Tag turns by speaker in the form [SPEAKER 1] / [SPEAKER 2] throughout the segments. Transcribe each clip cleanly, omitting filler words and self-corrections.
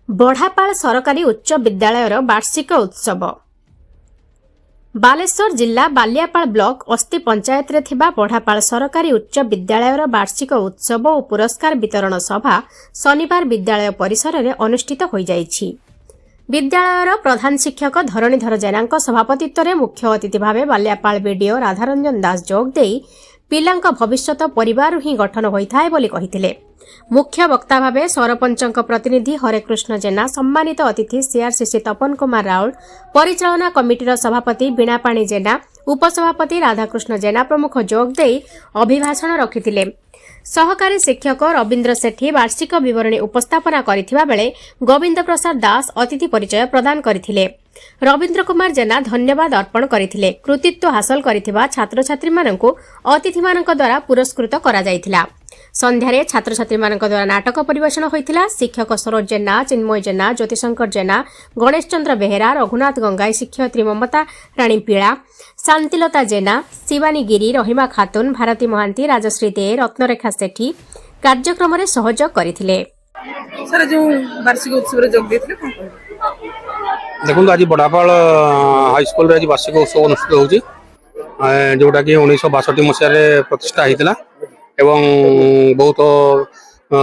[SPEAKER 1] बढ़ापाल सरकारी उच्च विद्यालयर वार्षिक उत्सव बालेश्वर जिला बालियापाल ब्लॉक अस्ति पंचायत रे थिबा बढ़ापाल सरकारी उच्च विद्यालयर वार्षिक उत्सव और पुरस्कार वितरण सभा शनिवार विद्यालय परिसर में अनुष्ठित हो जाइछि। विद्यालयर प्रधान शिक्षक धरणीधर जेना सभापतित्व में मुख्य अतिथि भाव बालियापाल बीडीओ राधारंजन दास जोग देई पिलांक भविष्यत परिवार ही गठन होइथाय बोली कहिथिले। मुख्य वक्ता भावे सरपंचक प्रतिनिधि हरेकृष्ण जेना, सम्मानित अतिथि सीआरसीसी तपन कुमार राउल, परिचालना कमिटीर सभापति बीणापाणी जेना, उपसभापति राधाकृष्ण जेना प्रमुख जोग देई अभिभाषण रखिथिले। सहकारी शिक्षक रवीन्द्र सेठी वार्षिक विवरणी उपस्थापना करिथिबा बेले गोविंद प्रसाद दास अतिथि परिचय प्रदान करथिले। रवीन्द्र कुमार जेना धन्यवाद अर्पण करथिले। कृतित्व हासिल करिथिबा छात्र छात्री माननकु अतिथि माननक द्वारा पुरस्कृत करा जायथिला। संध्यारे छात्र छात्री माननक द्वारा नाटक परिवेषण होइथिला। शिक्षक सरोज जेना, चिन्मय जेना, ज्योतिशंकर जेना, गणेश चंद्र बेहेरा, रघुनाथ गंगाई, शिक्षयित्री ममता राणी पीड़ा, शांतिलता जेना, शिवानी गिरी, रहीमा खातुन, भारती महांती, राजश्री दे, रत्नरेखा सेठी कार्यक्रम रे सहयोग करथिले।
[SPEAKER 2] सर जो वार्षिक उत्सव रे जोग देथिले कोन
[SPEAKER 3] देखो आज बड़ापाल हाईस्कल आज वार्षिक उत्सव अनुष्ठित होउची जोटा कि 1962 मसीह प्रतिष्ठा होता एवं बहुत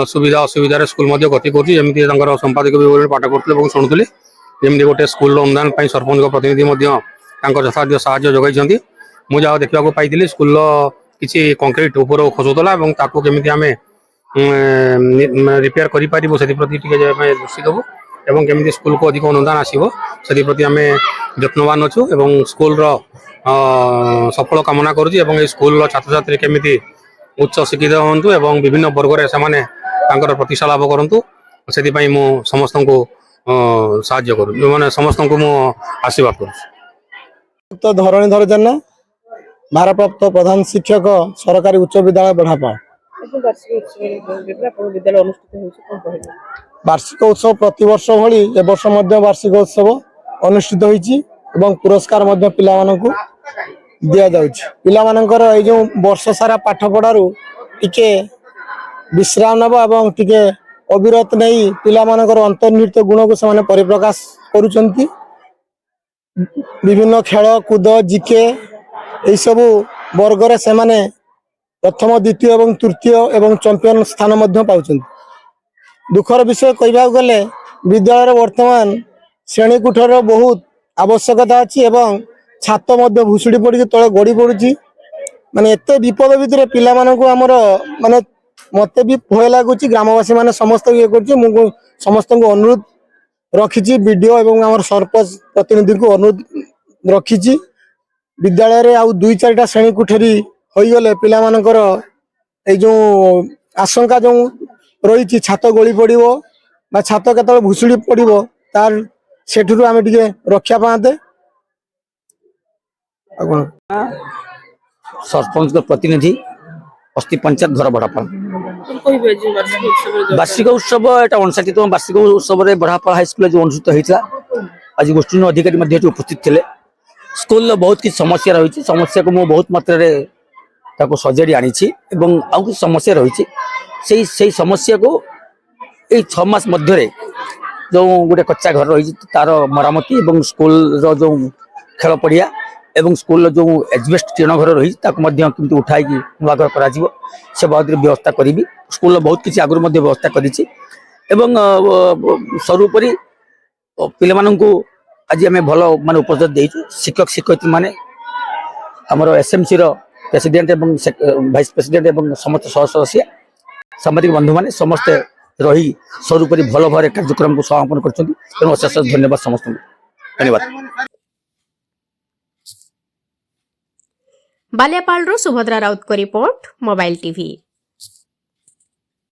[SPEAKER 3] सुविधा असुविधा स्कूल गति कर संपादक भी पाठ करते शुणुली जमी गोटे स्कूल अनुदान सरपंच प्रतिनिधि यथार्थ साहाय्य जगह मुझे देखा पाई स्कूल किसी कंक्रीट ऊपर खसुला केमी आम रिपेयर करप्रति दृष्टि देवु एवं केमी स्कूल को अधिक अनुदान आसो से प्रति आम यत्नवान अच्छु एवं स्कूल सफल कामना करुँच स्कूल छात्र छात्री केमी उच्च शिक्षित हूँ एवं विभिन्न वर्ग में प्रतिष्ठा लाभ करूँ से समस्त को साहाय्य करूँ मैंने समस्त को आशीर्वाद करूँ।
[SPEAKER 4] धरणीधर जेना भारप्राप्त प्रधान शिक्षक सरकारी उच्च विद्यालय बढ़ापाल। वार्षिक उत्सव प्रतिवर्ष भली ए वर्ष वार्षिक उत्सव अनुष्ठित होइछि एवं पुरस्कार पिला दिया जाउछि। पिला मानकर ए जो वर्ष सारा पाठ पढ़ारू टिके विश्राम नबा एवं टिके अविरत नहीं पिला मानकर अंतर्निहित गुण को से परिप्रकाश करूछंती। विभिन्न खेल कूद जिके यही सब वर्ग रे से माने प्रथम द्वितीय एवं तृतीय एवं चैंपियन स्थान मध्य पाउछंती। दुखर विषय कहबा गले विद्यालय वर्तमान श्रेणी कोठर बहुत आवश्यकता अच्छी एवं छात मध्य भुसुड़ी पड़ी तले गड़ी पड़ी माने एते विपद भितर पिला मानकु हमर माने मते भी भय लागुची ग्रामवासी माने समस्त ये करछि मु समस्त को अनुरोध रखिछि वीडियो एवं हमर सरपंच प्रतिनिधि को अनुरोध रखिछि विद्यालय रे आउ 2-4टा श्रेणी कोठरी होई गले पिला मानकर ए जो आशंका जो रही छात गली पड़ो छात केत भुसुड़ी पड़ो तार सेठू आम टे रक्षा पाते।
[SPEAKER 5] सरपंच प्रतिनिधि अस्ति पंचायत घर बड़ापाल वार्षिक उत्सव एटा 59तम वार्षिक उत्सव बड़ापाल हाईस्कल जो अनुष्ठित होता आज गोष्ठी अधिकारी उपस्थित थे। स्कूल बहुत किसी समस्या रही समस्या को मुझे बहुत मात्रा सजाड़ी आनी आउ कि समस्या रही से समस्या को यही 6 मास मध्य जो गोटे कच्चा घर रही तार मरामती एवं स्कूल जो खेल पड़िया एवं स्कूल जो एजबेस्ट टीण घर रही किंतु उठाई नुआ घर कर बहुत व्यवस्था करी स्कूल बहुत किसी आगुरी व्यवस्था करी सर्वोपरि पिला आज आम भल मान उपदेश देचु शिक्षक शिक्षयित्री माने आमर एसएमसी प्रेसिडेंट एवं वाइस प्रेसिडेंट एवं समस्त सह सदस्य सामाजिक बंधु माने समस्ते रही सर्वोपरि भल भाव कार्यक्रम को समापन कर अशेष धन्यवाद समस्त धन्यवाद।
[SPEAKER 1] बालियापाल सुभद्रा राउत को रिपोर्ट मोबाइल टीवी।